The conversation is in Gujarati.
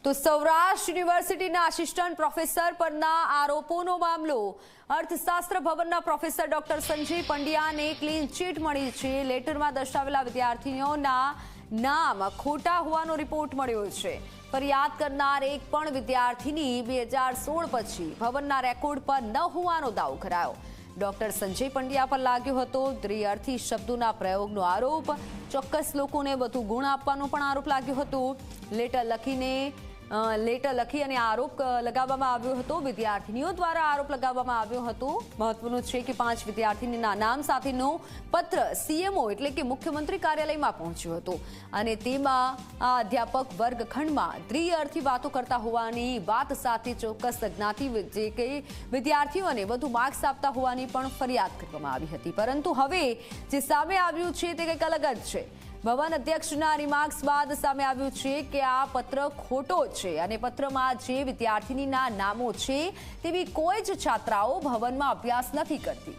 તો સૌરાષ્ટ્ર યુનિવર્સિટીના આસિસ્ટન્ટ પ્રોફેસર પરના આરોપોનો મામલો અર્થશાસ્ત્ર ભવનના પ્રોફેસર ડોક્ટર સંજય પંડ્યાને ક્લીન ચીટ મળી છે। લેટરમાં દર્શાવેલા વિદ્યાર્થીઓના નામ ખોટા હોવાનો રિપોર્ટ મળ્યો છે। ફરિયાદ કરનાર એક પણ વિદ્યાર્થીની 2016 પછી ભવનના રેકોર્ડ પર ન હોવાનો દાવો કરાયો। ડોક્ટર સંજય પંડ્યા પર લાગ્યો હતો દ્વિઅર્થી શબ્દોના પ્રયોગનો આરોપ। ચોક્કસ લોકોને વધુ ગુણ આપવાનો પણ આરોપ લાગ્યો હતો। લેટર લખી અને આરોપ લગાવવામાં આવ્યો હતો। વિદ્યાર્થીનીઓ દ્વારા આરોપ લગાવવામાં આવ્યો હતો। મહત્વનું છે કે 5 વિદ્યાર્થીનીના નામ સાથેનો પત્ર સીએમઓ એટલે કે મુખ્યમંત્રી કાર્યાલયમાં પહોંચ્યો હતો અને તેમાં આ અધ્યાપક વર્ગખંડમાં દ્વિઅર્થી વાતો કરતા હોવાની વાત સાથે ચોક્કસ જ્ઞાતિ જે કે વિદ્યાર્થીઓને વધુ માર્ક્સ આપતા હોવાની પણ ફરિયાદ કરવામાં આવી હતી। પરંતુ હવે જે સામે આવ્યું છે તે કંઈક અલગ જ છે। ભવન અધ્યક્ષના રિમાર્ક્સ બાદ સામે આવ્યું છે કે આ પત્ર ખોટો છે અને પત્રમાં જે વિદ્યાર્થીનીના નામો છે તેવી કોઈ જ છાત્રાઓ ભવનમાં અભ્યાસ નથી કરતી।